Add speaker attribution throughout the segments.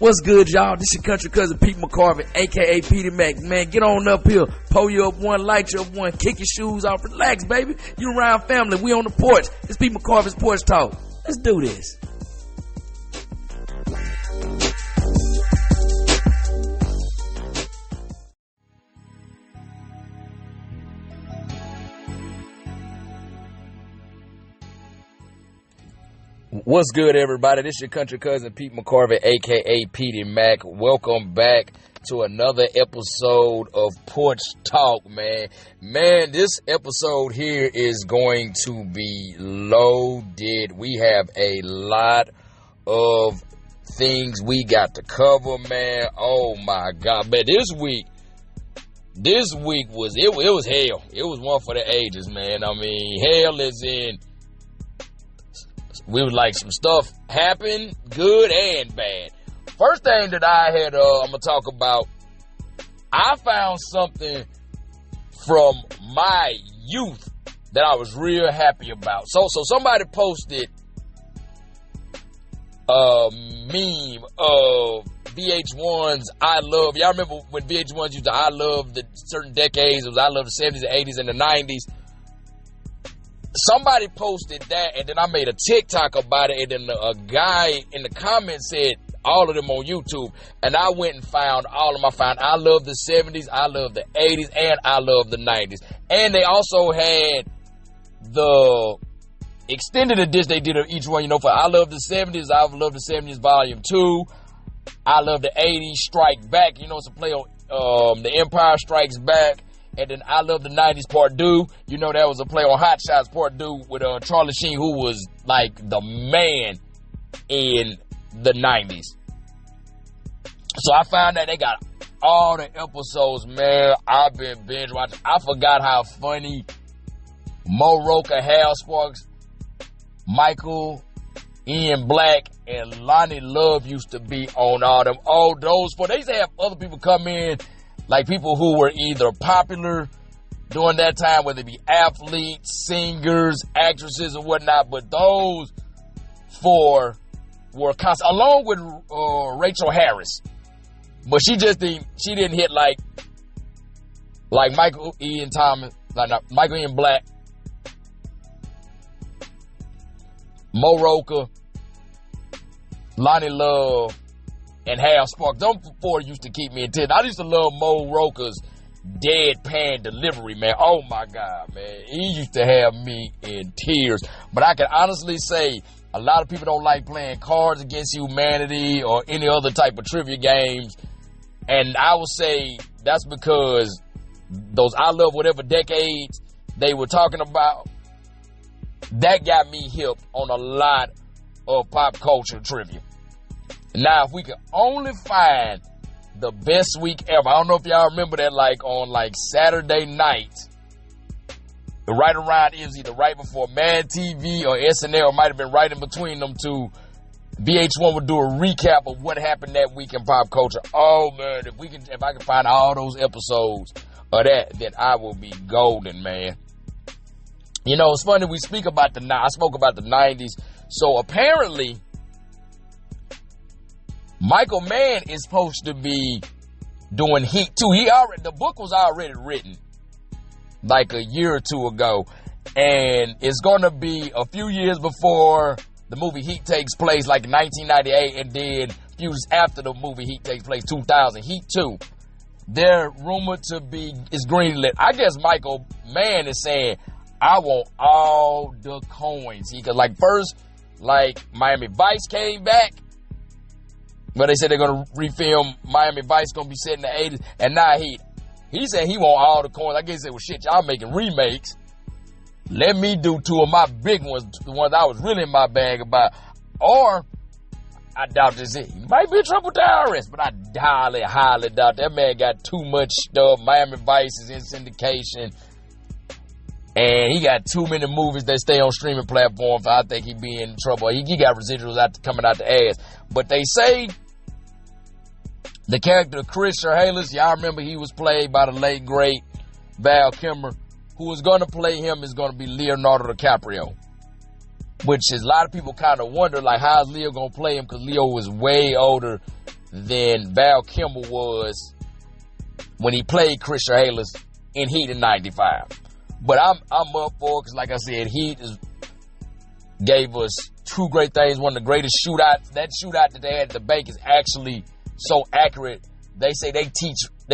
Speaker 1: What's good, y'all? This your country cousin Pete McCorvey, a.k.a. Petey Mac. Man, get on up here. Pull you up one, light you up one, kick your shoes off, relax, baby. You around family. We on the porch. It's Pete McCorvey's Porch Talk. Let's do this. What's good, everybody? This your country cousin Pete McCorvey, a.k.a. Petey Mac. Welcome back to another episode of Porch Talk, man. Man, this episode here is going to be loaded. We have a lot of things we got to cover, man. Oh, my God. Man, this week was, it was hell. It was one for the ages, man. I mean, hell is in... We was like some stuff happened, good and bad. First thing that I had, I'm going to talk about, I found something from my youth that I was real happy about. So somebody posted a meme of VH1's I Love. Y'all remember when VH1's used to I Love the certain decades? It was I Love the 70s, the 80s, and the 90s. Somebody posted that, and then I made a TikTok about it, and then a guy in the comments said all of them on YouTube, and I went and found all of them. I found I Love the 70s, I Love the 80s, and I Love the 90s. And they also had the extended edition they did of each one, for I Love the 70s, I Love the 70s Volume 2, I Love the 80s Strike Back, it's a play on The Empire Strikes Back. And then I Love the 90s Part 2. That was a play on Hot Shots Part 2 with Charlie Sheen, who was like the man in the 90s. So I found that they got all the episodes, man. I've been binge watching. I forgot how funny Mo Rocha, Hal Sparks, Michael Ian Black, and Lonnie Love used to be on all them. Oh, those four. They used to have other people come in, like people who were either popular during that time, whether it be athletes, singers, actresses, or whatnot. But those four were constant, along with Rachel Harris. But she didn't hit like Michael Ian Thomas, Michael Ian Black, Mo Rocha, Lonnie Love, and Hal Sparks. Them four used to keep me in tears. I used to love Mo Rocha's deadpan delivery, man. Oh my God, man. He used to have me in tears. But I can honestly say a lot of people don't like playing Cards Against Humanity or any other type of trivia games. And I would say that's because those I Love whatever decades they were talking about, that got me hip on a lot of pop culture trivia. Now, if we could only find the best week ever, I don't know if y'all remember that, on Saturday night, right around, it was either right before Mad TV or SNL, might have been right in between them two. VH1 would do a recap of what happened that week in pop culture. Oh man, if I can find all those episodes of that, then I will be golden, man. It's funny I spoke about the 90s. So apparently, Michael Mann is supposed to be doing Heat 2. The book was already written like a year or two ago, and it's going to be a few years before the movie Heat takes place, like 1998, and then a few years after the movie Heat takes place, 2000, Heat 2. They're rumored to be, it's greenlit. I guess Michael Mann is saying, I want all the coins. Because first, Miami Vice came back, but they said they're going to refilm Miami Vice, going to be set in the 80s. And now he said he want all the coins. I guess he said, well, shit, y'all making remakes. Let me do two of my big ones, the ones I was really in my bag about. Or, I doubt this. He might be a triple terrorist, but I highly, highly doubt that man got too much stuff. Miami Vice is in syndication. And he got too many movies that stay on streaming platforms. I think he'd be in trouble. He got residuals coming out the ass. But they say the character of Chris Sherhalis, y'all remember he was played by the late, great Val Kilmer. Who is going to play him is going to be Leonardo DiCaprio. Which is a lot of people kind of wonder, how is Leo going to play him? Because Leo was way older than Val Kilmer was when he played Christian Hayles in Heat in 95. But I'm up for it because, like I said, Heat gave us two great things. One of the greatest shootouts. That shootout that they had at the bank is actually so accurate. They say they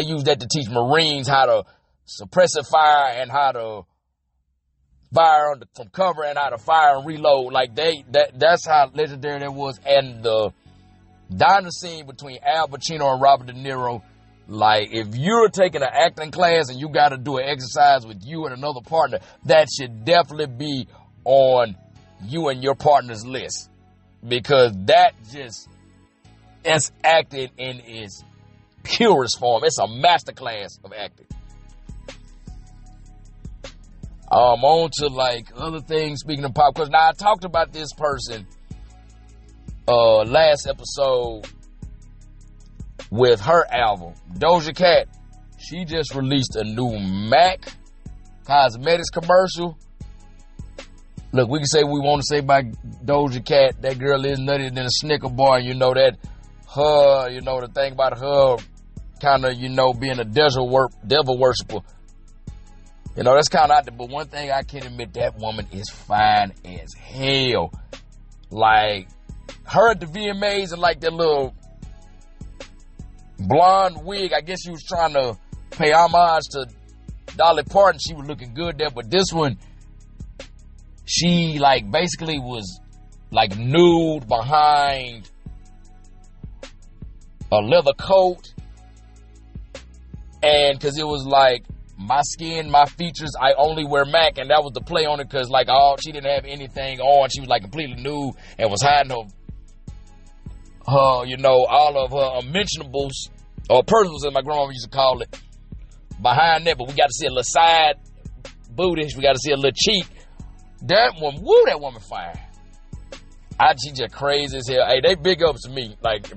Speaker 1: use that to teach Marines how to suppress a fire and how to fire from cover and how to fire and reload. Like that's how legendary that was. And the diner scene between Al Pacino and Robert De Niro. Like, if you're taking an acting class and you got to do an exercise with you and another partner, that should definitely be on you and your partner's list. Because it's acting in its purest form. It's a masterclass of acting. On to, like, other things, speaking of pop culture. Now, I talked about this person last episode with her album. Doja Cat, she just released a new MAC Cosmetics commercial. Look, we can say what we want to say about Doja Cat. That girl is nuttier than a Snicker bar. And you know that her, the thing about her kind of, being a devil worshiper. That's kind of out there. But one thing I can admit, that woman is fine as hell. Like, her at the VMAs and like that little blonde wig, I guess she was trying to pay homage to Dolly Parton. She was looking good there, but this one, she like basically was like nude behind a leather coat, and because it was like, my skin, my features, I only wear MAC, and that was the play on it, because like she didn't have anything on. She was like completely nude and was hiding her all of her unmentionables, or personals as my grandma used to call it, behind that. But we got to see a little side booty. We got to see a little cheek. That woman fine. She just crazy as hell. Hey, they big ups to me. Like,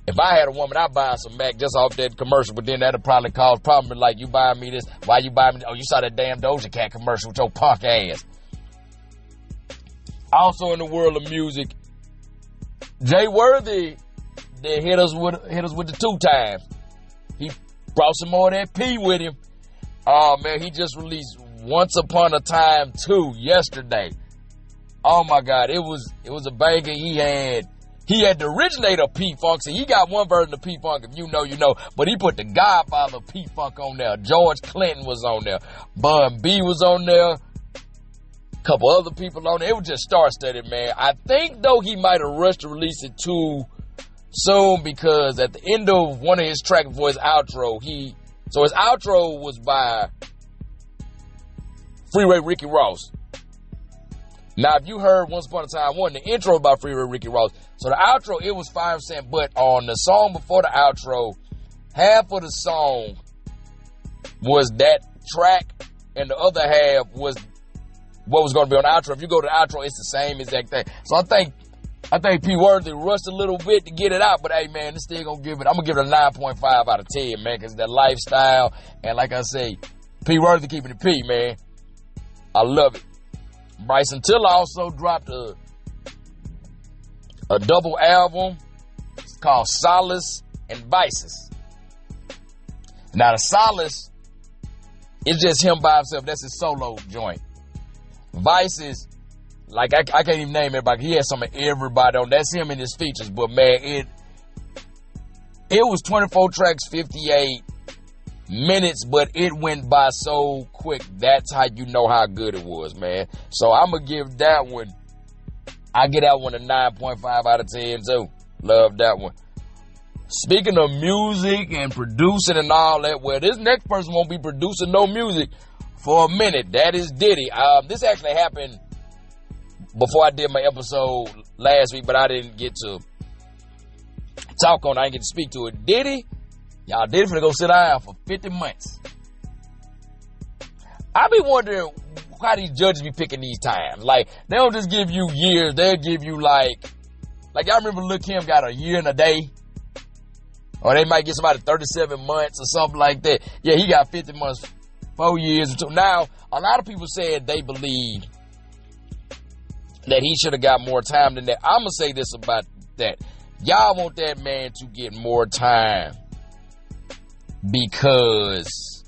Speaker 1: if I had a woman, I'd buy some MAC just off that commercial, but then that'd probably cause problems like, you buying me this, why you buying me, oh, you saw that damn Doja Cat commercial with your punk ass. Also in the world of music, Jay Worthy, they hit us with the 2 times. He brought some more of that P with him. Oh man, he just released Once Upon a Time 2 yesterday. Oh my God, it was a banger. He had the originator of P-Funk. So he got one version of P-Funk, if you know, you know. But he put the godfather of P-Funk on there. George Clinton was on there. Bun B was on there. A couple other people on there. It was just star-studded, man. I think, though, he might have rushed to release it too soon, because at the end of one of his tracks before his outro, so his outro was by Freeway Ricky Ross. Now, if you heard Once Upon a Time 1, the intro by Freeway Ricky Ross. So the outro, it was 5%, but on the song before the outro, half of the song was that track, and the other half was what was going to be on the outro. If you go to the outro, it's the same exact thing. So I think P. Worthy rushed a little bit to get it out, but hey, man, it's still I'm going to give it a 9.5 out of 10, man, because that lifestyle, and like I say, P. Worthy keeping it P, man. I love it. Bryson Tiller also dropped a double album. It's called Solace and Vices. Now, the Solace is just him by himself. That's his solo joint. Vices, like I can't even name everybody. He has some of everybody on. That's him and his features. But man, it was 24 tracks, 58 minutes, but it went by so quick. That's how you know how good it was, man. So I'm gonna give that one, I get that one a 9.5 out of 10 too. Love that one. Speaking of music and producing and all that, well, this next person won't be producing no music for a minute. That is Diddy. This actually happened before I did my episode last week, but I didn't get to talk on it. I didn't get to speak to it. Diddy, y'all, Diddy finna go sit down for 50 months. I be wondering how these judges be picking these times. Like, they don't just give you years. They'll give you like y'all remember Lil' Kim got a year and a day? Or they might get somebody 37 months or something like that. Yeah, he got 50 months, 4 years or two. Now, a lot of people said they believe that he should have got more time than that. I'm going to say this about that. Y'all want that man to get more time because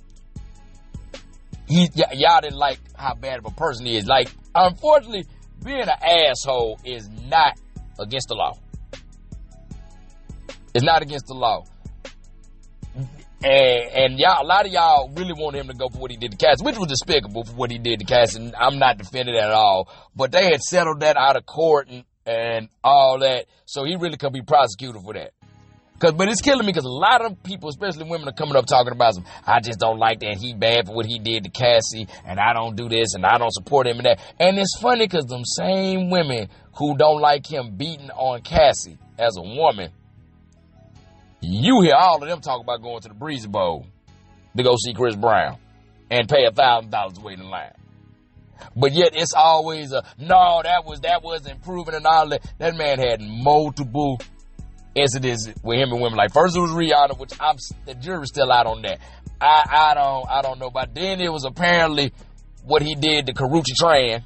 Speaker 1: y'all didn't like how bad of a person he is. Like, unfortunately, being an asshole is not against the law. It's not against the law. And y'all, a lot of y'all really want him to go for what he did to Cassie, which was despicable for what he did to Cassie, and I'm not defending it at all. But they had settled that out of court and all that, so he really could be prosecuted for that. But it's killing me because a lot of people, especially women, are coming up talking about some, I just don't like that, he bad for what he did to Cassie, and I don't do this, and I don't support him and that. And it's funny because them same women who don't like him beating on Cassie as a woman, you hear all of them talk about going to the Breezy Bowl to go see Chris Brown and pay $1,000 to wait in line. But yet it's always no, that wasn't proven and all that. That man had multiple incidents with him and women. Like, first it was Rihanna, which the jury's still out on that. I don't know. But then it was apparently what he did to Karuchi Tran.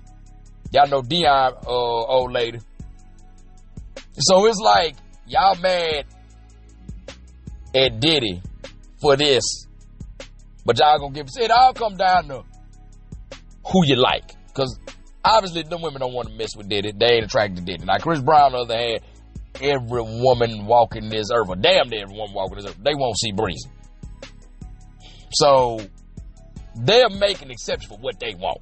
Speaker 1: Y'all know Dion, old lady. So it's like, y'all mad at Diddy for this, but y'all gonna give it all come down to who you like, because obviously them women don't want to mess with Diddy. They ain't attracted to Diddy. Now Chris Brown, on the other hand, every woman walking this earth, or damn near every woman walking this earth, they won't see Breezy. So they're making exception for what they want.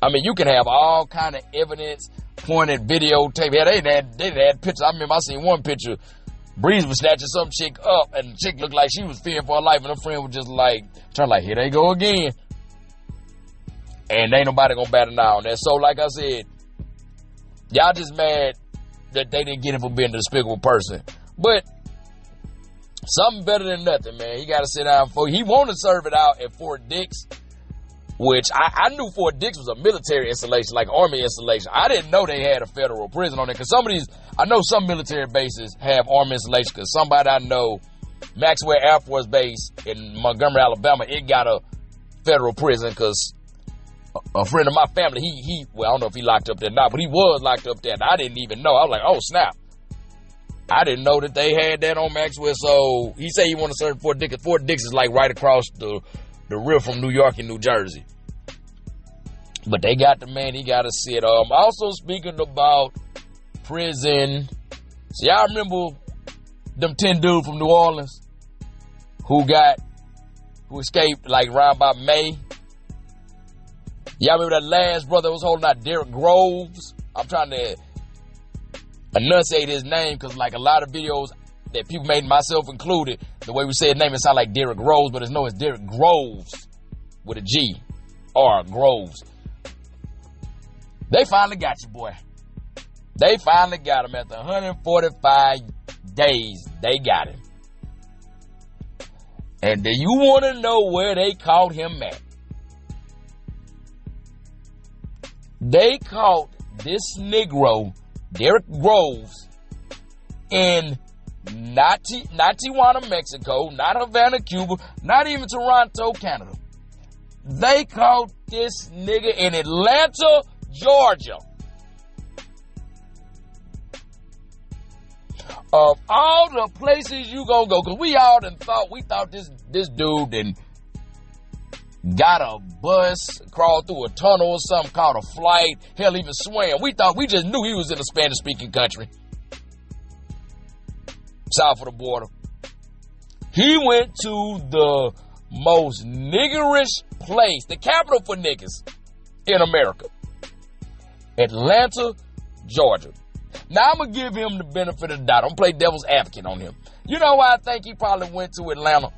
Speaker 1: I mean, you can have all kind of evidence, pointed videotape. Yeah, they had pictures. I remember I seen one picture. Breeze was snatching some chick up, and the chick looked like she was fearing for her life, and her friend was just like, turn like, here they go again. And ain't nobody gonna bat an eye on that. So, like I said, y'all just mad that they didn't get him for being a despicable person. But something better than nothing, man. He gotta sit down for, he wanted to serve it out at Fort Dix, which I knew Fort Dix was a military installation, like Army installation. I didn't know they had a federal prison on it, because some of these, I know some military bases have Army installation, because somebody I know, Maxwell Air Force Base in Montgomery, Alabama, it got a federal prison, because a friend of my family, he well, I don't know if he locked up there or not, but he was locked up there, and I didn't even know. I was like, oh, snap. I didn't know that they had that on Maxwell, so he said he wanted to serve Fort Dix. Fort Dix is like right across the river from New York and New Jersey. But they got the man, he got to sit. Also speaking about prison, so y'all remember them 10 dudes from New Orleans who escaped like around by May? Y'all remember that last brother was holding out, Derrick Groves? I'm trying to enunciate his name because like a lot of videos that people made, myself included, the way we say his name, it sounds like Derrick Groves, but it's Derrick Groves with a G, or Groves. They finally got you, boy. They finally got him. After 145 days, they got him. And do you want to know where they caught him at? They caught this Negro, Derrick Groves, in not Tijuana, Mexico, not Havana, Cuba, not even Toronto, Canada. They caught this nigga in Atlanta, Georgia. Of all the places you gonna go, because we thought this dude then got a bus, crawled through a tunnel or something, caught a flight, hell, even swam. We just knew he was in a Spanish-speaking country, south of the border. He went to the most niggerish place, the capital for niggas in America, Atlanta, Georgia. Now, I'm going to give him the benefit of the doubt. I'm going to play devil's advocate on him. You know why I think he probably went to Atlanta?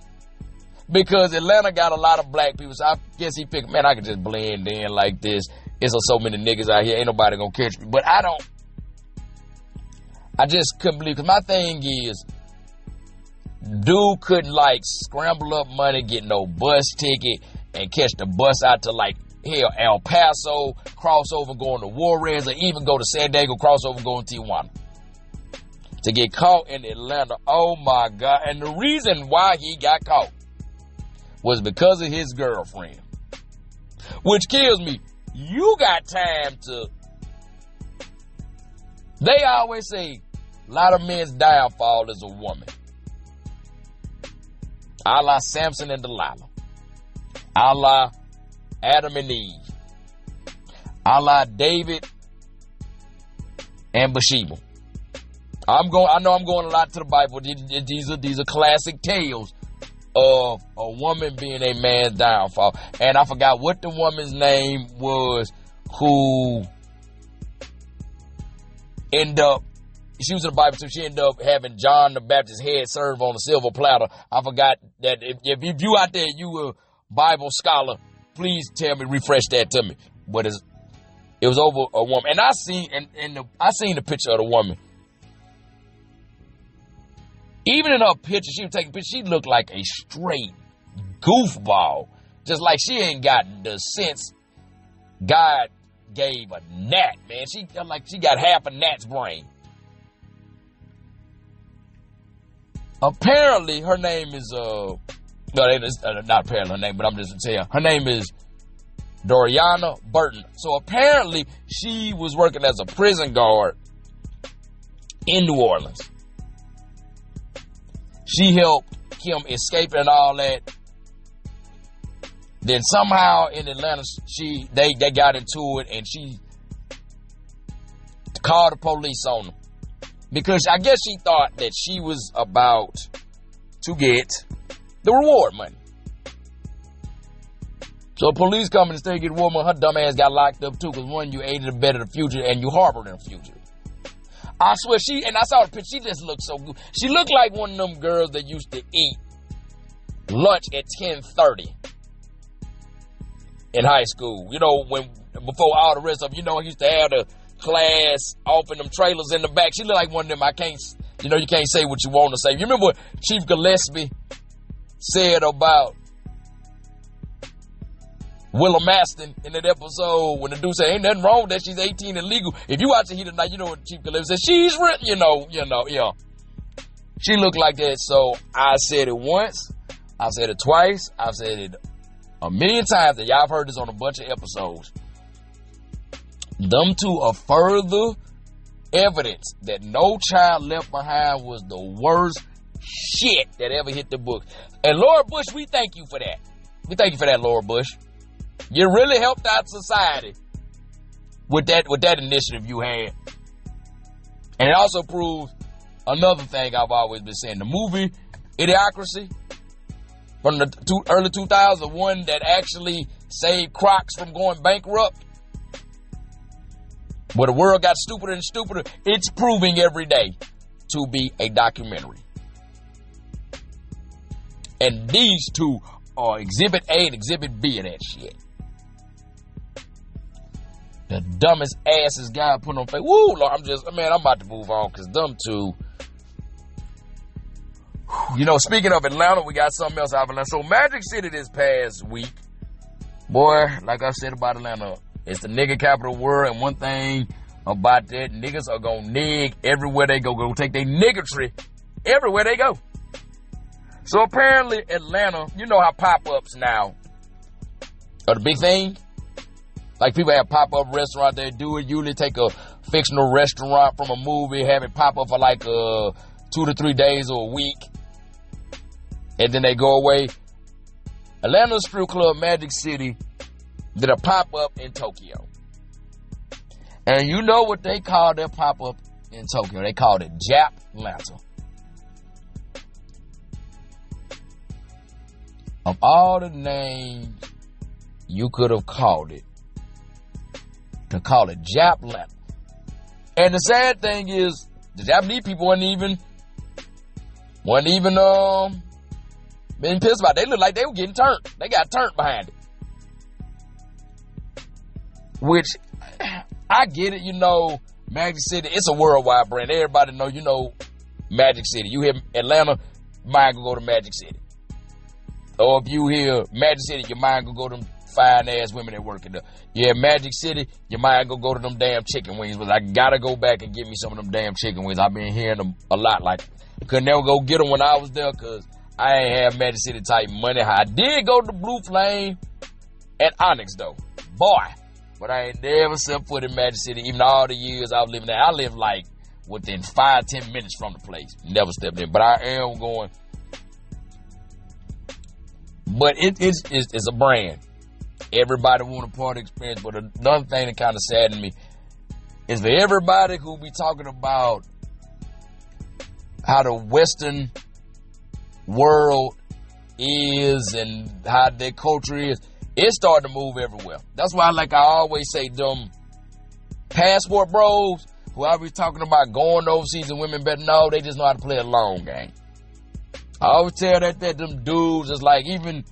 Speaker 1: Because Atlanta got a lot of black people, so I guess he picked, man, I could just blend in like this. There's so many niggas out here, ain't nobody going to catch me. But I just couldn't believe, because my thing is, dude couldn't like scramble up money, get no bus ticket, and catch the bus out to like, hell, El Paso, cross over going to Juarez, or even go to San Diego, cross over going to Tijuana. To get caught in Atlanta, oh my God. And the reason why he got caught was because of his girlfriend. Which kills me. You got time to... They always say, A lot of men's downfall is a woman. A la Samson and Delilah. A la Adam and Eve. A la David and Bathsheba. I know I'm going a lot to the Bible. These are classic tales of a woman being a man's downfall. And I forgot what the woman's name was who ended up, she was in the Bible too. She ended up having John the Baptist's head served on a silver platter. I forgot that. If you out there, you a Bible scholar, please tell me, refresh that to me. But it was over a woman. And I seen the picture of the woman. Even in her picture, she was taking pictures, she looked like a straight goofball. Just like she ain't got the sense God gave a gnat, man. She got half a gnat's brain. Apparently, her name is, no, it's not apparently her name, but I'm just going to tell you. Her name is Doriana Burton. So apparently, she was working as a prison guard in New Orleans. She helped him escape and all that. Then somehow in Atlanta, they got into it, and she called the police on him. Because I guess she thought that she was about to get the reward money. So police come and say get reward money. Her dumb ass got locked up too. Because one, you aided and abetted the future, and you harbored in the future. I swear and I saw the picture, she just looked so good. She looked like one of them girls that used to eat lunch at 10:30 in high school. You know, before all the rest of them, you know, I used to have the class off in them trailers in the back. She looked like one of them. You can't say what you want to say. You remember what Chief Gillespie said about Willa Maston in that episode when the dude said, ain't nothing wrong with that, she's 18 and legal. If you watch it here tonight, you know what Chief Gillespie said, she's real, you know, yeah. She looked like that. So I said it once, I said it twice, I've said it a million times, and y'all have heard this on a bunch of episodes. Them two are further evidence that No Child Left Behind was the worst shit that ever hit the book. And Laura Bush, we thank you for that. We thank you for that, Laura Bush. You really helped out society with that initiative you had. And it also proves another thing I've always been saying. The movie Idiocracy from the early 2000s, one that actually saved Crocs from going bankrupt, where the world got stupider and stupider, it's proving every day to be a documentary. And these two are Exhibit A and Exhibit B of that shit. The dumbest asses God put on face. Woo, Lord, I'm about to move on because them two. You know, speaking of Atlanta, we got something else out of Atlanta. So Magic City this past week, boy, like I said about Atlanta, it's the nigga capital of the world, and one thing about that, niggas are gonna nig everywhere they go. Gonna take their niggatry everywhere they go. So apparently Atlanta, you know how pop-ups now are the big thing? Like people have pop-up restaurant, they do it, usually take a fictional restaurant from a movie, have it pop up for like 2 to 3 days or a week, and then they go away. Atlanta strip club Magic City did a pop-up in Tokyo. And you know what they called their pop-up in Tokyo? They called it Jap Atlanta. Of all the names you could have called it, to call it Jap Atlanta. And the sad thing is, the Japanese people weren't even being pissed about it. They looked like they were getting turned. They got turned behind it. Which, I get it, you know, Magic City, it's a worldwide brand. Everybody know, you know, Magic City. You hear Atlanta, mind gonna go to Magic City. Or if you hear Magic City, your mind gonna go to them fine ass women that work in there. Yeah, Magic City, your mind gonna go to them damn chicken wings. But I gotta go back and get me some of them damn chicken wings. I've been hearing them a lot. Like, could never go get them when I was there because I ain't have Magic City type money. I did go to Blue Flame and Onyx though. Boy. But I ain't never set foot in Magic City, even all the years I was living there. I lived like within 5-10 minutes from the place. Never stepped in. But I am going. But it's a brand. Everybody want a party experience. But another thing that kind of saddened me is for everybody who be talking about how the Western world is and how their culture is, it's starting to move everywhere. That's why, like I always say, them passport bros who I be talking about going overseas and women better know, they just know how to play a long game. I always tell that them dudes is like, even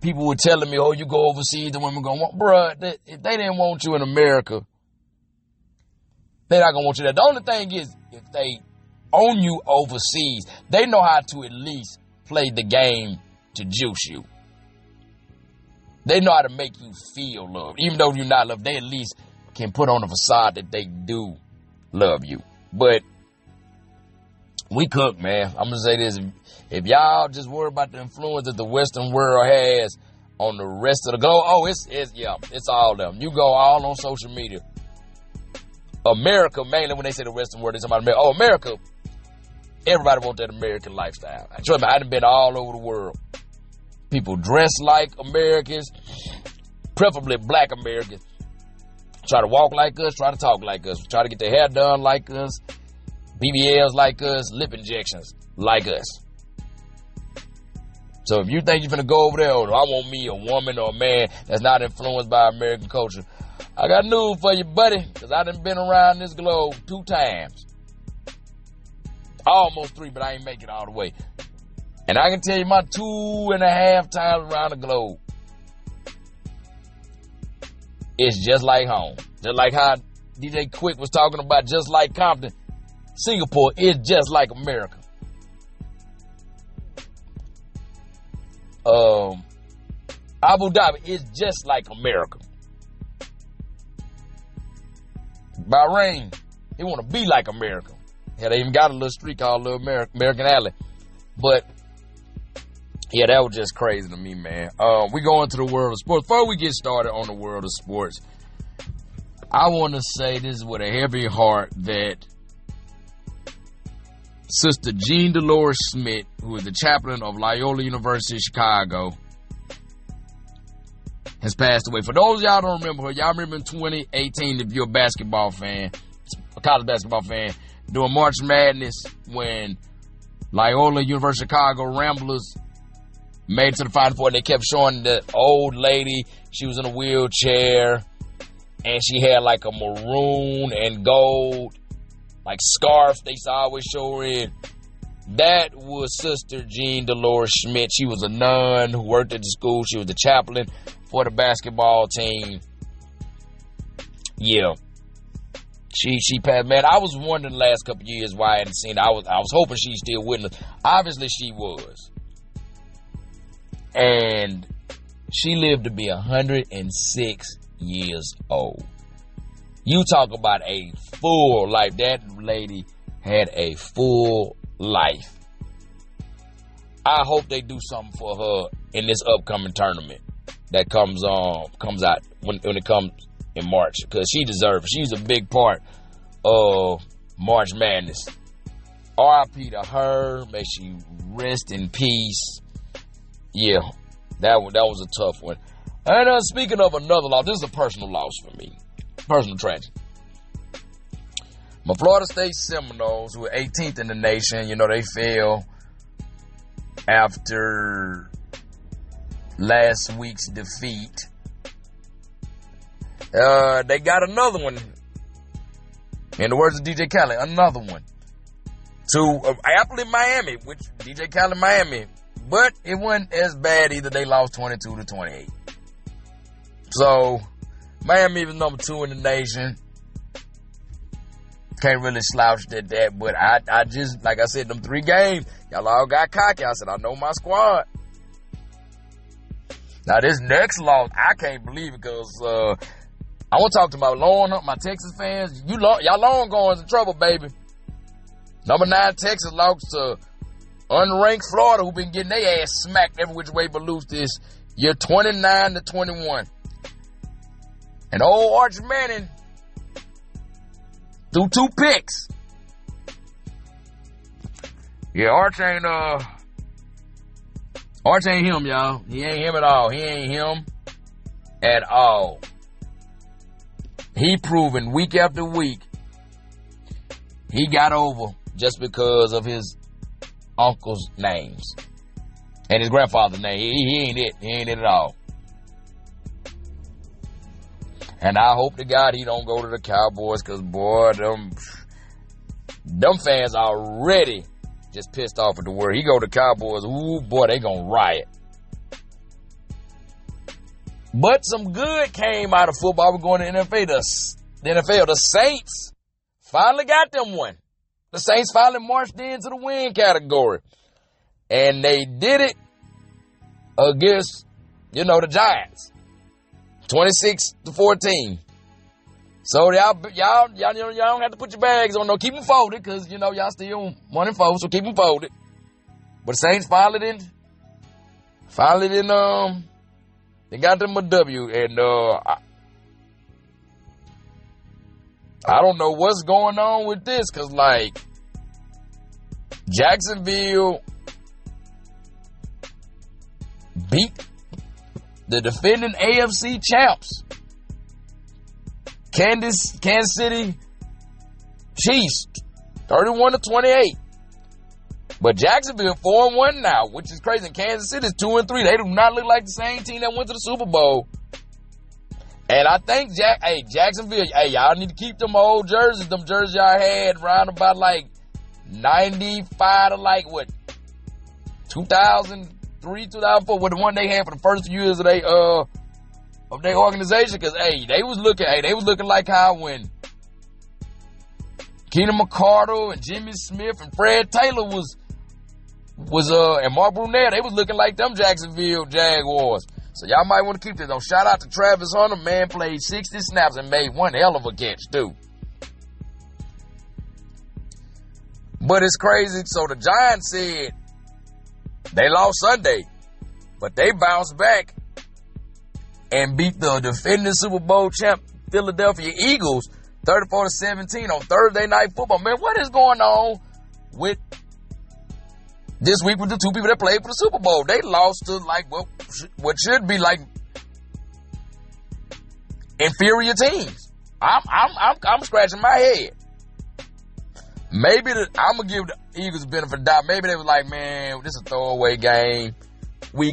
Speaker 1: people were telling me, oh, you go overseas, the women gonna want, bruh, if they didn't want you in America, they're not gonna want you there. The only thing is, if they own you overseas, they know how to at least play the game to juice you. They know how to make you feel loved. Even though you're not loved, they at least can put on a facade that they do love you. But we cook, man. I'm going to say this. If y'all just worry about the influence that the Western world has on the rest of the globe, oh, it's all them. You go all on social media. America, mainly when they say the Western world, they talk about America. Oh, America. Everybody wants that American lifestyle. Trust me, I done been all over the world. People dress like Americans, preferably black Americans. Try to walk like us, try to talk like us, try to get their hair done like us, BBLs like us, lip injections like us. So if you think you're finna go over there, oh, I want me a woman or a man that's not influenced by American culture, I got news for you, buddy, because I done been around this globe 2 times. Almost 3, but I ain't make it all the way. And I can tell you my 2.5 times around the globe, it's just like home. Just like how DJ Quick was talking about, just like Compton. Singapore is just like America. Abu Dhabi is just like America. Bahrain, they want to be like America. Yeah, they even got a little street called Little American Alley. But yeah, that was just crazy to me, man. We go into the world of sports. Before we get started on the world of sports, I want to say this with a heavy heart that Sister Jean Dolores Smith, who is the chaplain of Loyola University Chicago, has passed away. For those of y'all don't remember her, y'all remember in 2018, if you're a basketball fan, a college basketball fan, during March Madness when Loyola University Chicago Ramblers made it to the Final Four, and they kept showing the old lady. She was in a wheelchair, and she had like a maroon and gold like scarf they always show her in. That was Sister Jean Dolores Schmidt. She was a nun who worked at the school. She was the chaplain for the basketball team. Yeah. She passed. Man, I was wondering the last couple of years why I hadn't seen her. I was hoping she's still with us. Obviously she was. And she lived to be 106 years old. You talk about a full life. That lady had a full life. I hope they do something for her in this upcoming tournament that comes out when it comes in March, because she deserves it. She's a big part of March Madness. R.I.P. to her. May she rest in peace. Yeah, that was a tough one. And speaking of another loss, this is a personal loss for me. Personal tragedy. My Florida State Seminoles, who are 18th in the nation, they fell after last week's defeat. They got another one. In the words of DJ Khaled, another one. To Apple in Miami, which DJ Khaled Miami. But it wasn't as bad either. They lost 22-28. So, Miami was number 2 in the nation. Can't really slouch at that. But I just, like I said, them 3 games, y'all all got cocky. I said, I know my squad. Now, this next loss, I can't believe it, because I want to talk to my Texas fans. Y'all Longhorns in trouble, baby. Number 9 Texas lost to unranked Florida, who been getting their ass smacked every which way but loose this year, 29-21. And old Arch Manning threw 2 picks. Yeah, Arch ain't him, y'all. He ain't him at all. He ain't him at all. He proven week after week he got over just because of his uncle's names and his grandfather's name. He ain't it. He ain't it at all. And I hope to God he don't go to the Cowboys, because, boy, them fans already just pissed off at the word. He go to Cowboys, ooh, boy, they gonna riot. But some good came out of football. We're going to the NFL. The Saints finally got them one. The Saints finally marched into the win category. And they did it against, the Giants. 26-14. So y'all don't have to put your bags on. No, keep them folded, because, y'all still 1-4, so keep them folded. But the Saints finally they got them a W. And I don't know what's going on with this, because, Jacksonville beat the defending AFC champs, Kansas City Chiefs, 31-28. But Jacksonville 4-1 now, which is crazy. And Kansas City is 2-3. They do not look like the same team that went to the Super Bowl. And I think Jacksonville, y'all need to keep them old jerseys. Them jerseys y'all had around about 95 to 2003, 2004, with the one they had for the first years of their organization. Because they was looking like how when Keenan McCardle and Jimmy Smith and Fred Taylor and Mark Brunell, they was looking like them Jacksonville Jaguars. So y'all might want to keep this on. Shout out to Travis Hunter. Man played 60 snaps and made one hell of a catch too. But it's crazy. So the Giants said they lost Sunday, but they bounced back and beat the defending Super Bowl champ Philadelphia Eagles 34-17 on Thursday Night Football. Man, what is going on with this week with the two people that played for the Super Bowl? They lost to what should be inferior teams. I'm scratching my head. Maybe I'm gonna give the Eagles the benefit of the doubt. Maybe they were like, man, this is a throwaway game. We're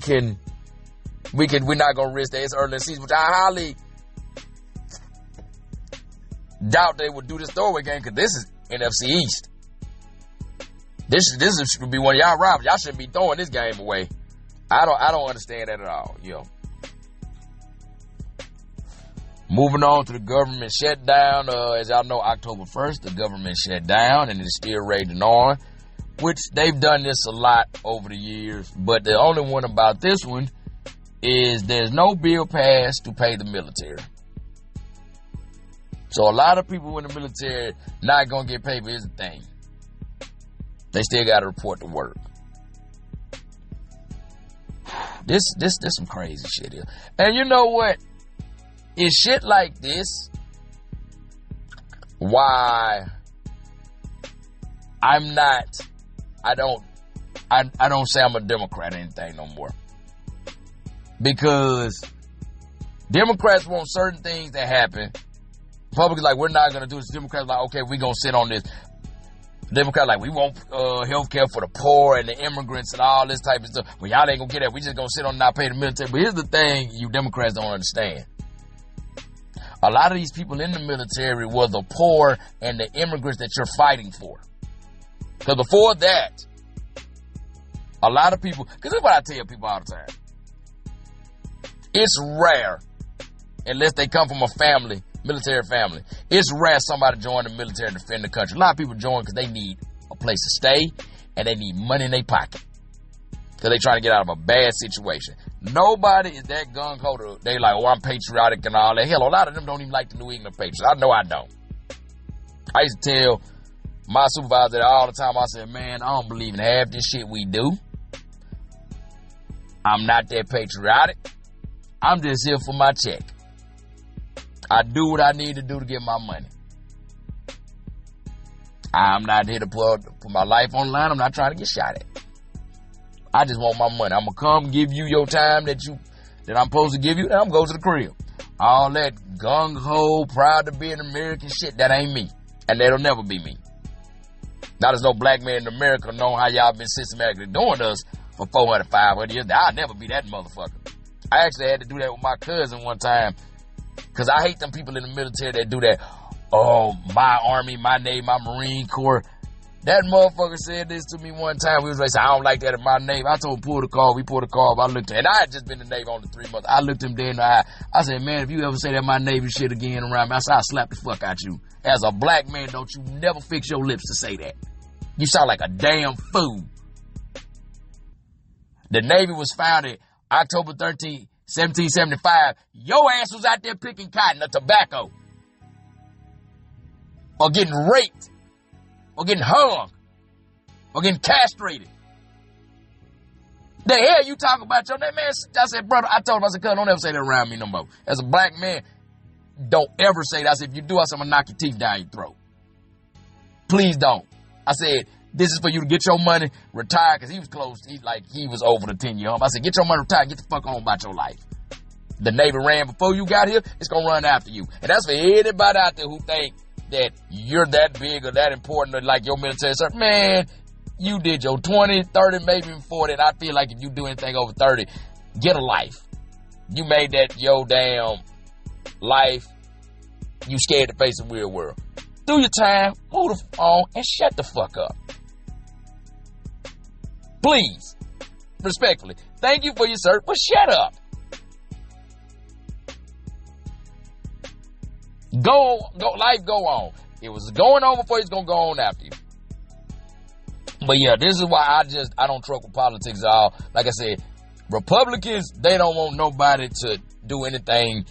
Speaker 1: not gonna risk that. It's early in the season, which I highly doubt they would do this throwaway game, because this is NFC East. This should be one of y'all rivals. Y'all shouldn't be throwing this game away. I don't understand that at all. Moving on to the government shutdown. As y'all know, October 1st, the government shut down, and it's still raging on, which they've done this a lot over the years. But the only one about this one is there's no bill passed to pay the military. So a lot of people in the military not going to get paid, but here's the thing. They still got to report to work. This some crazy shit here. And you know what? It's shit like this why I don't say I'm a Democrat or anything no more. Because Democrats want certain things that happen. Republicans like, we're not going to do this. Democrats like, okay, we're going to sit on this. Democrats like, we want health care for the poor and the immigrants and all this type of stuff. Well, y'all ain't going to get that. We just going to sit on and not pay the military. But here's the thing you Democrats don't understand. A lot of these people in the military were the poor and the immigrants that you're fighting for. Because before that, a lot of people, because this is what I tell people all the time. It's rare, unless they come from a family, military family, it's rare somebody join the military to defend the country. A lot of people join because they need a place to stay and they need money in their pocket. Because they trying to get out of a bad situation. Nobody is that gung-ho. They like, oh, I'm patriotic and all that. Hell, a lot of them don't even like the New England Patriots. I know I don't. I used to tell my supervisor all the time, I said, man, I don't believe in half this shit we do. I'm not that patriotic. I'm just here for my check. I do what I need to do to get my money. I'm not here to put my life on the line. I'm not trying to get shot at. I just want my money. I'm going to come give you your time that I'm supposed to give you, and I'm going to go to the crib. All that gung-ho, proud to be an American shit, that ain't me. And that'll never be me. Now, there's no black man in America knowing how y'all been systematically doing us for 400, 500 years. I'll never be that motherfucker. I actually had to do that with my cousin one time, because I hate them people in the military that do that. Oh, my Army, my Navy, my Marine Corps. That motherfucker said this to me one time. We was like, I don't like that in my Navy. I told him, pull the call. We pulled the call. I looked at him, and I had just been in the Navy only 3 months. I looked him dead in the eye. I said, man, if you ever say that my Navy shit again around me, I said, I'll slap the fuck out you. As a black man, don't you never fix your lips to say that. You sound like a damn fool. The Navy was founded October 13th, 1775. Your ass was out there picking cotton or tobacco. Or getting raped. Or getting hung. Or getting castrated. The hell you talk about your name, man? I said, brother, I told him, I said, cuz, don't ever say that around me no more. As a black man, don't ever say that. I said, if you do, I said, I'm gonna knock your teeth down your throat. Please don't. I said, this is for you to get your money, retire, because he was close. He was over the 10-year hump. I said, get your money, retire, get the fuck on about your life. The Navy ran before you got here, it's gonna run after you. And that's for anybody out there who think that you're that big or that important or like your military service. Man, you did your 20, 30, maybe 40, and I feel like if you do anything over 30, get a life. You made that your damn life. You scared to face the real world. Do your time, move the phone, and shut the fuck up. Please, respectfully, thank you for your service, but shut up. Go, life go on. It was going on before, it's gonna go on after you. But yeah, this is why I don't truck with politics at all. Like I said, Republicans, they don't want nobody to do anything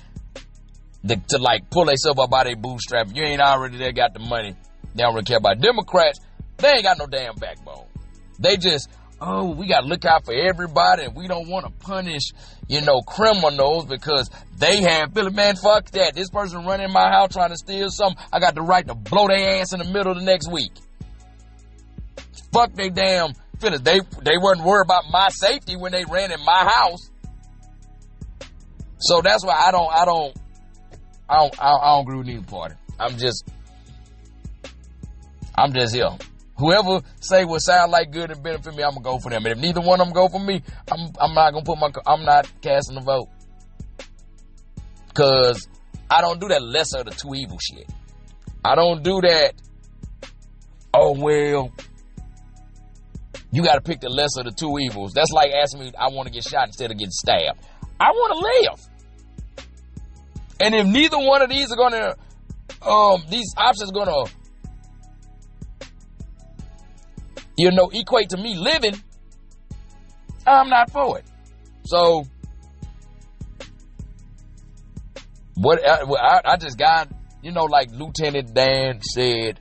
Speaker 1: to like pull themselves up by their bootstrap. You ain't already there, got the money. They don't really care about Democrats. They ain't got no damn backbone. They just, oh, we got to look out for everybody, and we don't want to punish, criminals because they have feeling, man, fuck that. This person running my house trying to steal something, I got the right to blow their ass in the middle of the next week. Fuck they damn feelings. They wasn't worried about my safety when they ran in my house. So that's why I don't agree with neither party. I'm just here. Whoever say what sound like good and benefit me, I'm gonna go for them. And if neither one of them go for me, I'm not casting a vote. Cause I don't do that lesser of the two evil shit. I don't do that. Oh well, you gotta pick the lesser of the two evils. That's like asking me, I want to get shot instead of getting stabbed. I want to live. And if neither one of these are gonna, these options are gonna, equate to me living, I'm not for it. So, what I just got, like Lieutenant Dan said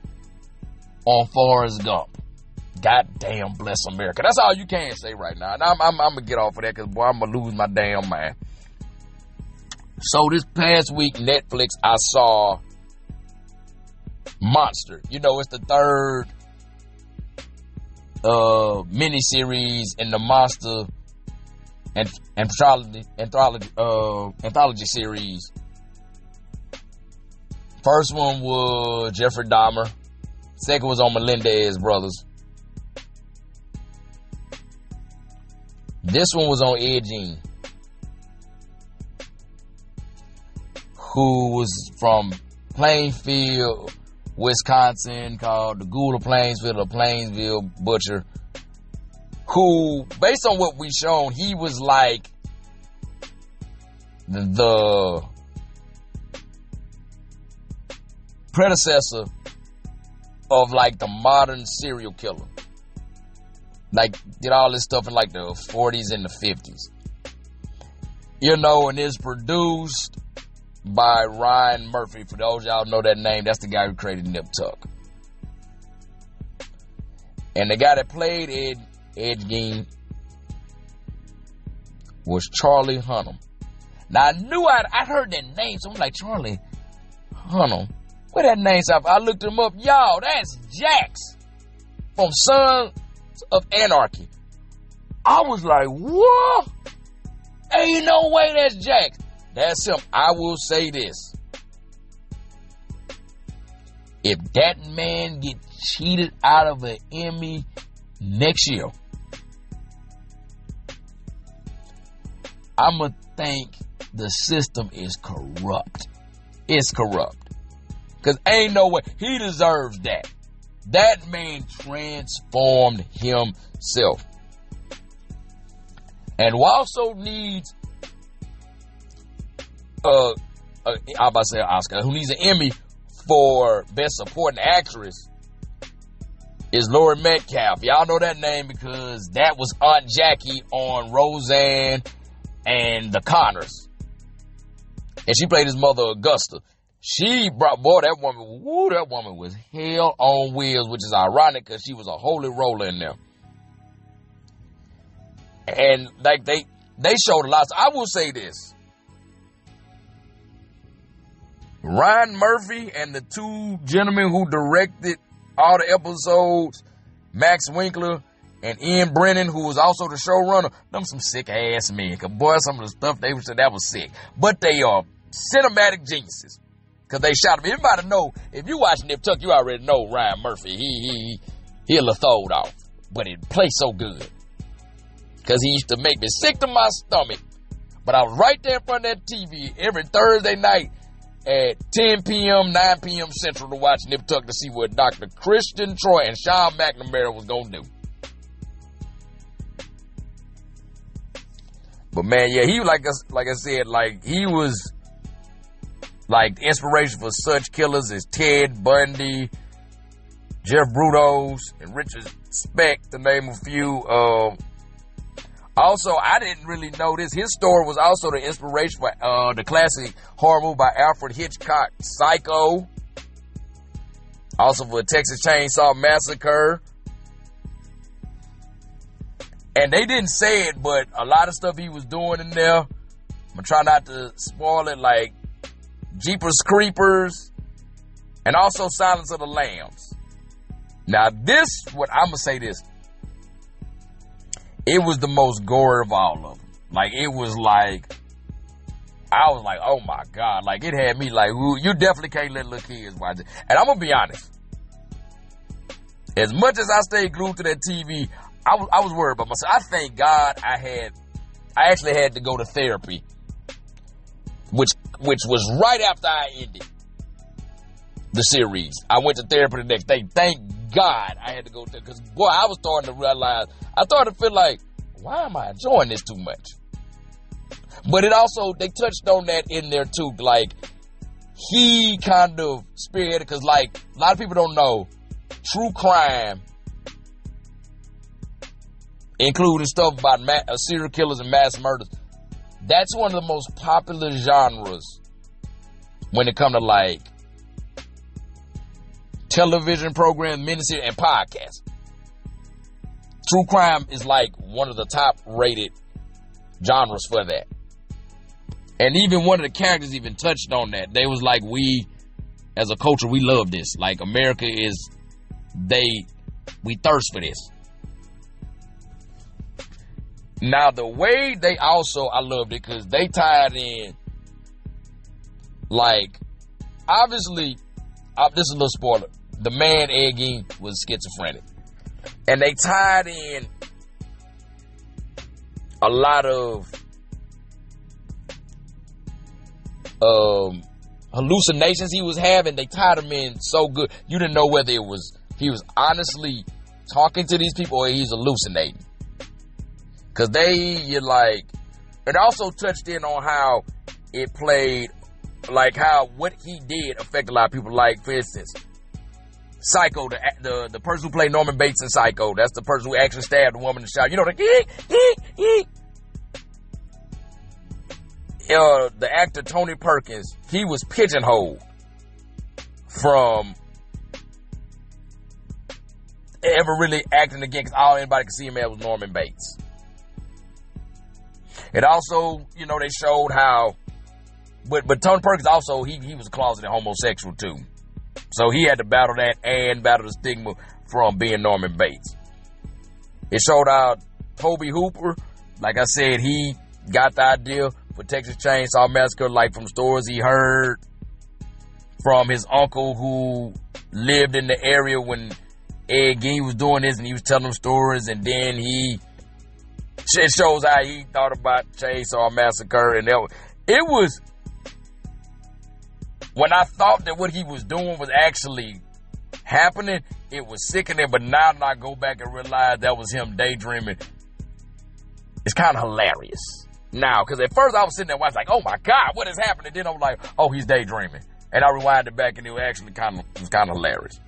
Speaker 1: on Forrest Gump, God damn bless America. That's all you can say right now. And I'm gonna get off of that because, boy, I'm gonna lose my damn mind. So this past week, Netflix, I saw Monster. It's the third miniseries in the Monster anthology series. First one was Jeffrey Dahmer. Second was on Melendez brothers. This one was on Ed Gein, who was from Plainfield, Wisconsin, called the Ghoul of Plainsville or Plainsville Butcher, who, based on what we shown, he was like the predecessor of like the modern serial killer. Like, did all this stuff in like the 40s and the 50s. And it's produced by Ryan Murphy. For those y'all know that name, that's the guy who created Nip Tuck. And the guy that played Ed Gein was Charlie Hunnam. Now I knew I'd heard that name, so I'm like, Charlie Hunnam. Where that name sound? I looked him up. Y'all, that's Jax from Sons of Anarchy. I was like, what? Ain't no way that's Jax. That's him. I will say this. If that man get cheated out of an Emmy next year, I'ma think the system is corrupt. It's corrupt. Because ain't no way. He deserves that. That man transformed himself. And who also needs I'm about to say Oscar, who needs an Emmy for Best Supporting Actress is Laurie Metcalf. Y'all know that name because that was Aunt Jackie on Roseanne and the Connors. And she played his mother, Augusta. She brought, boy, that woman was hell on wheels, which is ironic because she was a holy roller in there. And like they showed a lot. So I will say this. Ryan Murphy and the two gentlemen who directed all the episodes, Max Winkler and Ian Brennan, who was also the showrunner, them some sick ass men. Cause boy, some of the stuff they said that was sick. But they are cinematic geniuses. Cause they shot them. Everybody know, if you watch Nip Tuck, you already know Ryan Murphy. He'll have throwed off. But it plays so good. Cause he used to make me sick to my stomach. But I was right there in front of that TV every Thursday night at 10 p.m., 9 p.m. Central to watch Nip Tuck to see what Dr. Christian Troy and Sean McNamara was going to do. But man, yeah, he like I said, like he was like the inspiration for such killers as Ted Bundy, Jeff Brudos, and Richard Speck, to name a few. Also, I didn't really know this. His story was also the inspiration for the classic horror movie by Alfred Hitchcock, Psycho. Also for Texas Chainsaw Massacre. And they didn't say it, but a lot of stuff he was doing in there, I'm going to try not to spoil it, like Jeepers Creepers, and also Silence of the Lambs. Now this, what I'm going to say this. It was the most gory of all of them. Like, it was like, I was like, oh my God. Like, it had me like, ooh, you definitely can't let little kids watch it. And I'm going to be honest. As much as I stayed glued to that TV, I was worried about myself. I thank God I actually had to go to therapy. Which was right after I ended the series. I went to therapy the next day. Thank God I had to go there. Because, boy, I was starting to realize, I started to feel like, why am I enjoying this too much? But it also, they touched on that in there too. Like, he kind of spearheaded, because like, a lot of people don't know, true crime, including stuff about serial killers and mass murders, that's one of the most popular genres when it comes to like television programs, miniseries, and podcasts. True crime is like one of the top rated genres for that. And even one of the characters even touched on that. They was like, we, as a culture, we love this. Like, America is, we thirst for this. Now, the way they also, I loved it because they tied in, like, obviously, this is a little spoiler. The man, Ed Gein, was schizophrenic. And they tied in a lot of hallucinations he was having. They tied him in so good. You didn't know whether he was honestly talking to these people or he's hallucinating. Because you're like, it also touched in on how it played, like how what he did affected a lot of people. Like, for instance, Psycho, the person who played Norman Bates in Psycho, that's the person who actually stabbed the woman in the shower. You know, the actor Tony Perkins, he was pigeonholed from ever really acting again, because all anybody could see him as was Norman Bates. It also, you know, they showed how, but Tony Perkins also, he was a closeted homosexual too. So he had to battle that and battle the stigma from being Norman Bates. It showed out Toby Hooper. Like I said, he got the idea for Texas Chainsaw Massacre, like from stories he heard from his uncle who lived in the area when Ed Gein was doing this, and he was telling them stories, and then it shows how he thought about Chainsaw Massacre, and it was, when I thought that what he was doing was actually happening, it was sickening, but now that I go back and realize that was him daydreaming, it's kind of hilarious now, because at first I was sitting there watching like, oh my God, what is happening? Then I was like, oh, he's daydreaming. And I rewinded back, and it was actually kind of hilarious.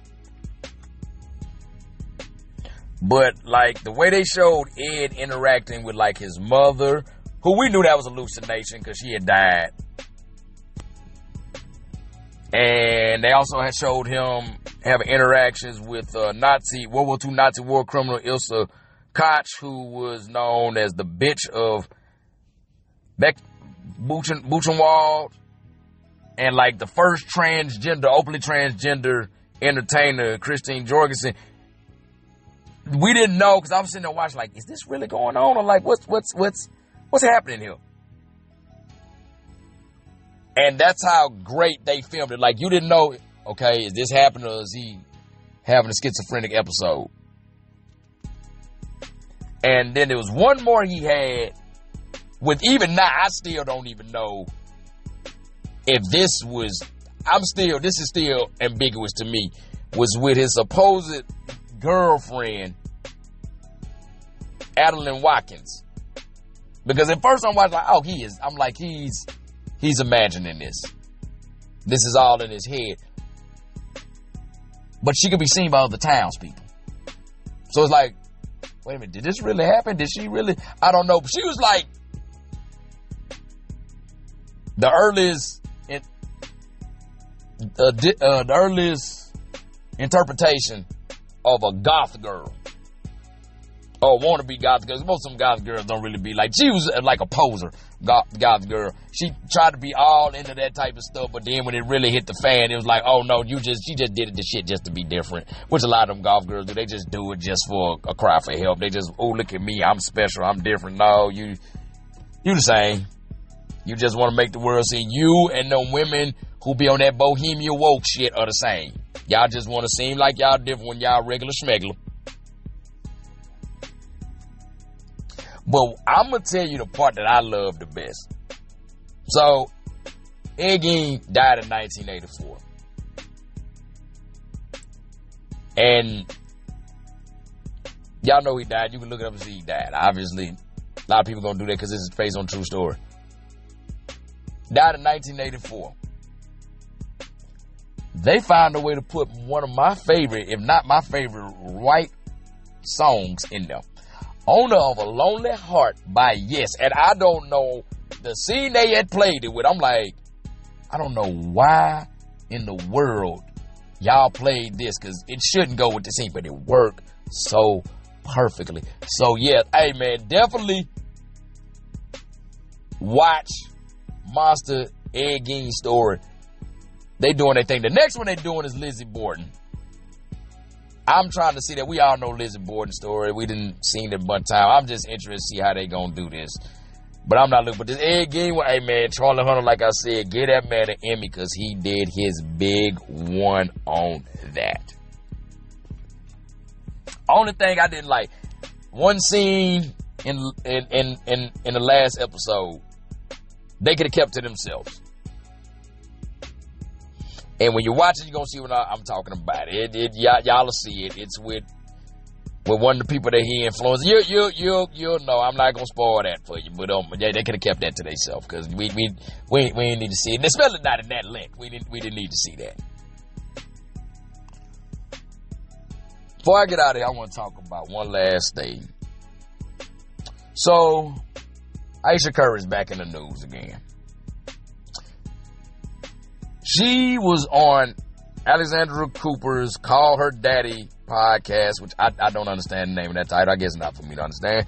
Speaker 1: But like the way they showed Ed interacting with like his mother, who we knew that was a hallucination because she had died. And they also had showed him having interactions with World War II Nazi war criminal Ilsa Koch, who was known as the bitch of Buchenwald, and like the first openly transgender entertainer, Christine Jorgensen. We didn't know, because I was sitting there watching like, is this really going on? Or like, what's happening here? And that's how great they filmed it. Like, you didn't know, okay, is this happening, or is he having a schizophrenic episode? And then there was one more he had with, even now, I still don't even know if this is still ambiguous to me, was with his supposed girlfriend, Adeline Watkins. Because at first I'm watching like, oh, he's imagining this. This is all in his head. But she could be seen by other townspeople. So it's like, wait a minute, did this really happen? Did she really? I don't know. But she was like the earliest interpretation of a goth girl. Or wannabe goth girls. Most of them goth girls don't really be like. She was like a poser goth girl. She tried to be all into that type of stuff, but then when it really hit the fan, it was like, oh no, she just did the shit just to be different. Which a lot of them goth girls do. They just do it just for a cry for help. They just, oh, look at me, I'm special, I'm different. No, you the same. You just want to make the world see you and them women who be on that bohemian woke shit are the same. Y'all just want to seem like y'all different when y'all regular schmegler. But I'm going to tell you the part that I love the best. So, Ed Gein died in 1984. And y'all know he died. You can look it up and see he died. Obviously, a lot of people going to do that because this is based on true story. Died in 1984. They found a way to put one of my favorite, if not my favorite, white songs in there. Owner of a Lonely Heart by Yes. And I don't know, the scene they had played it with, I'm like, I don't know why in the world y'all played this, because it shouldn't go with the scene, but it worked so perfectly. So yeah, hey man, definitely watch Monster Ed Gein story. They doing their thing. The next one they doing is Lizzie Borden. I'm trying to see that. We all know Lizzie Borden's story. We didn't seen it a bunch of time. I'm just interested to see how they gonna do this. But I'm not looking. But this Ed Gein one, hey man, Charlie Hunter, like I said, get that man an Emmy because he did his big one on that. Only thing I didn't like, one scene in the last episode, they could have kept to themselves. And when you watch it, you're going to see what I'm talking about. Y'all will see it. It's with one of the people that he influenced. You'll know. I'm not going to spoil that for you. But yeah, they could have kept that to themselves because we didn't need to see it. Especially not in that length. We didn't need to see that. Before I get out of here, I want to talk about one last thing. So, Aisha Curry's back in the news again. She was on Alexandra Cooper's Call Her Daddy podcast, which I don't understand the name of that title. I guess not for me to understand.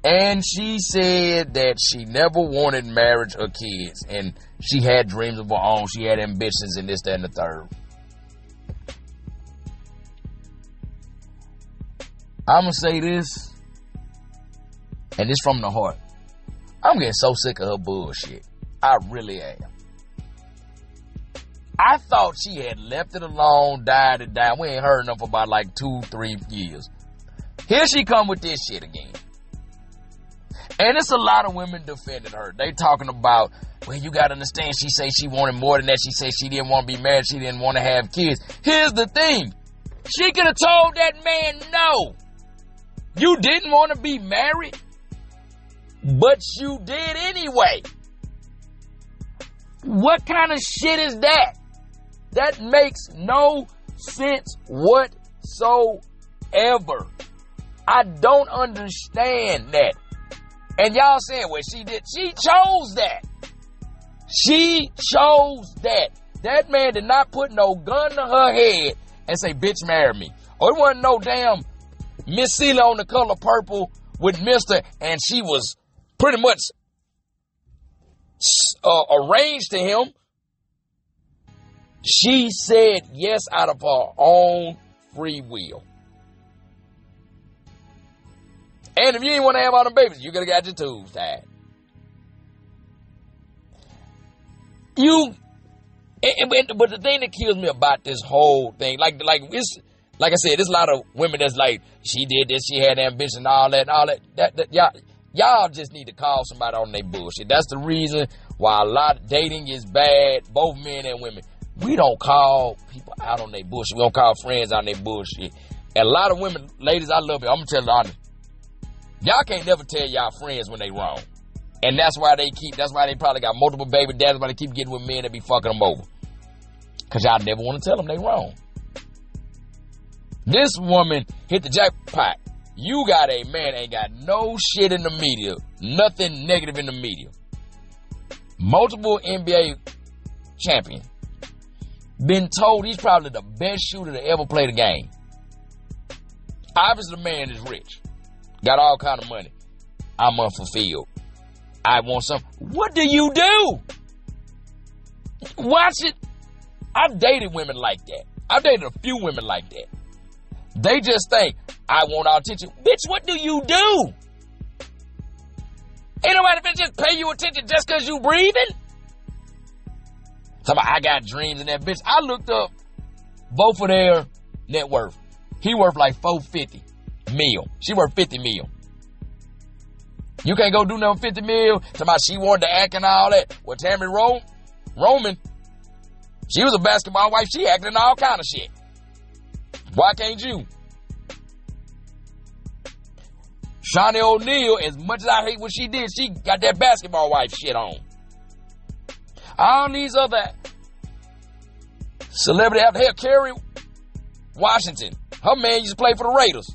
Speaker 1: And she said that she never wanted marriage or kids. And she had dreams of her own. She had ambitions and this, that, and the third. I'm going to say this, and it's from the heart. I'm getting so sick of her bullshit. I really am. I thought she had left it alone, died and died. We ain't heard enough for about like 2-3 years. Here she come with this shit again. And it's a lot of women defending her. They talking about, well, you got to understand, she say she wanted more than that. She said she didn't want to be married. She didn't want to have kids. Here's the thing. She could have told that man no. You didn't want to be married, but you did anyway. What kind of shit is that? That makes no sense whatsoever. I don't understand that. And y'all saying, well, she did. She chose that. She chose that. That man did not put no gun to her head and say, bitch, marry me. Or it wasn't no damn Miss Celia on The Color Purple with Mr. And she was pretty much arranged to him. She said yes out of her own free will. And if you didn't want to have all the babies, you could have got your tubes tied. But the thing that kills me about this whole thing, like I said, there's a lot of women that's like, she did this, she had ambition, all that. Y'all just need to call somebody on their bullshit. That's the reason why a lot of dating is bad, both men and women. We don't call people out on their bullshit. We don't call friends on their bullshit. And a lot of women, ladies, I love you. I'm going to tell you honest. Y'all can't never tell y'all friends when they wrong. And that's why they probably got multiple baby dads. That's why they keep getting with men that be fucking them over. Because y'all never want to tell them they wrong. This woman hit the jackpot. You got a man ain't got no shit in the media. Nothing negative in the media. Multiple NBA champion. Been told he's probably the best shooter to ever play the game. Obviously the man is rich. Got all kind of money. I'm unfulfilled. I want some. What do you do? Watch it. I've dated women like that. I've dated a few women like that. They just think, I want our attention. Bitch, what do you do? Ain't nobody finna just pay you attention just because you breathing. Somebody, I got dreams in that bitch. I looked up both of their net worth. He worth like $450 million. She worth $50 million. You can't go do nothing 50 million. Somebody, she wanted to act and all that. Well, Tammy Roman, she was a basketball wife. She acted in all kind of shit. Why can't you? Shawnee O'Neal, as much as I hate what she did, she got that basketball wife shit on. All these other celebrity out there, Kerry Washington, her man used to play for the Raiders.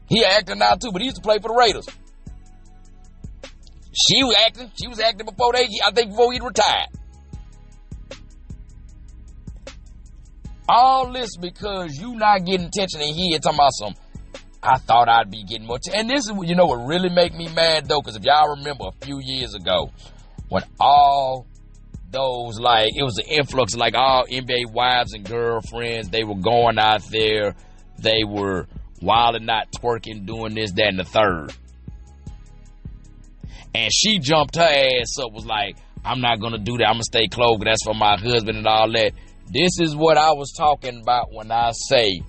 Speaker 1: He acting now too, but he used to play for the Raiders. She was acting before before he retired. All this because you not getting attention and he talking about some, I thought I'd be getting more attention. And this is, you know what really make me mad though, because if y'all remember a few years ago, when all those, like, it was an influx of like all NBA wives and girlfriends, they were going out there, they were wilding out, twerking, doing this, that, and the third. And she jumped her ass up, was like, I'm not going to do that. I'm going to stay close. That's for my husband and all that. This is what I was talking about when I say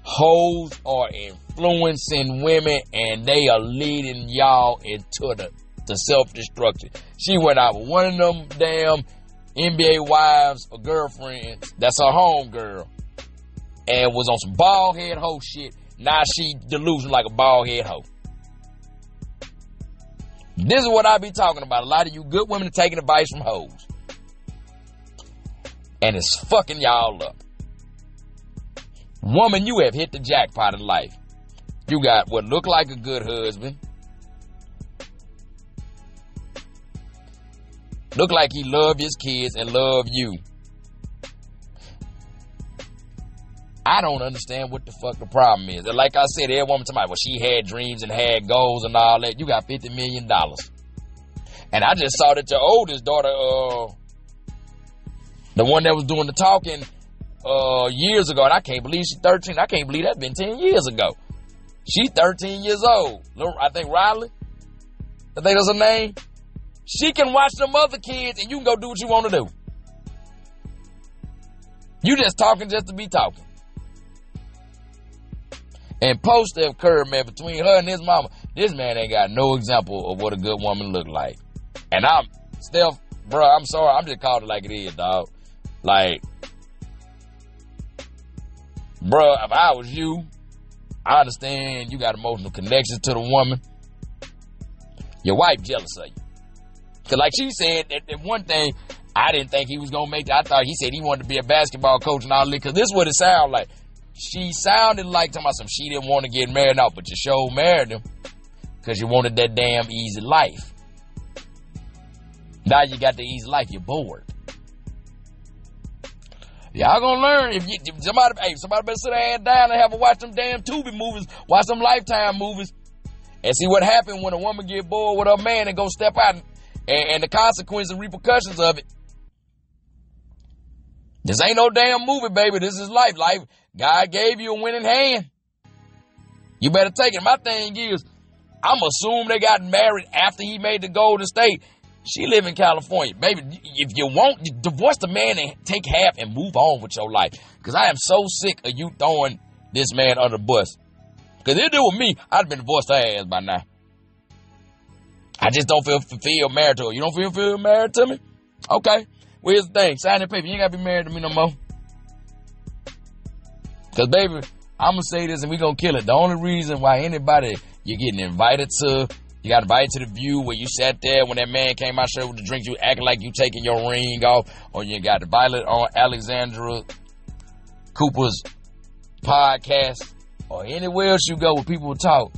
Speaker 1: hoes are influencing women and they are leading y'all into the self-destruction. She went out with one of them damn NBA wives or girlfriends. That's her home girl. And was on some bald head hoe shit. Now she delusional like a bald head hoe. This is what I be talking about. A lot of you good women are taking advice from hoes. And it's fucking y'all up. Woman, you have hit the jackpot in life. You got what look like a good husband. Look like he love his kids and love you. I don't understand what the fuck the problem is. And like I said, every woman talking about, well, she had dreams and had goals and all that. You got $50 million. And I just saw that your oldest daughter, the one that was doing the talking years ago, and I can't believe she's 13. I can't believe that's been 10 years ago. She's 13 years old. I think Riley, I think that's her name. She can watch them other kids and you can go do what you want to do. You just talking just to be talking. And post Steph Curry, man, between her and his mama, this man ain't got no example of what a good woman look like. And Steph, bro, I'm sorry, I'm just calling it like it is, dog. Like, bro, if I was you, I understand you got emotional connections to the woman. Your wife jealous of you. Because like she said, that one thing, I didn't think he was going to make that. I thought he said he wanted to be a basketball coach and all that. Because this is what it sounded like. She sounded like talking about some she didn't want to get married out, but you sure married him because you wanted that damn easy life. Now you got the easy life, you're bored. Y'all gonna learn. If somebody better sit their ass down and have a watch them damn Tubi movies, watch them Lifetime movies, and see what happened when a woman get bored with her man and go step out and the consequences and repercussions of it. This ain't no damn movie, baby. This is life. God gave you a winning hand. You better take it. My thing is, I'm assuming they got married after he made the Golden State. She live in California. Baby, if you want, divorce the man and take half and move on with your life. Because I am so sick of you throwing this man under the bus. Because if it was me, I'd have been divorced her ass by now. I just don't feel married to her. You don't feel married to me? Okay. Well, here's the thing. Sign that paper. You ain't got to be married to me no more. Because, baby, I'm going to say this and we going to kill it. The only reason why anybody you're getting invited to, you got invited to the View where you sat there when that man came out there with the drinks, you acting like you taking your ring off, or you got the Violet on Alexandra Cooper's podcast, or anywhere else you go where people talk.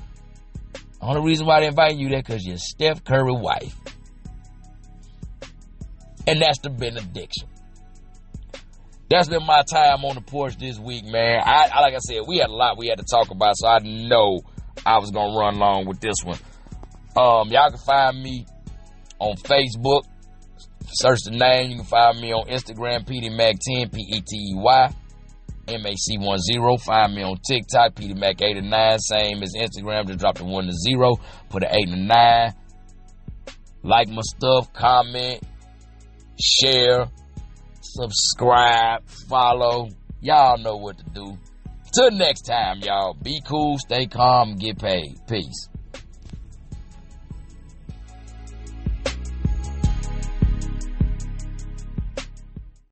Speaker 1: The only reason why they invite you there because you're Steph Curry wife. And that's the benediction. That's been my time on the porch this week, man. I like I said, we had a lot we had to talk about, so I know I was going to run along with this one. Y'all can find me on Facebook. Search the name. You can find me on Instagram, PDMac10, PETEY, MAC10. Find me on TikTok, PDMac8 same as Instagram. Just drop the 1 to 0. Put an 8 and a 9. Like my stuff, comment, share, subscribe, follow. Y'all know what to do. Till next time, y'all. Be cool, stay calm, and get paid. Peace.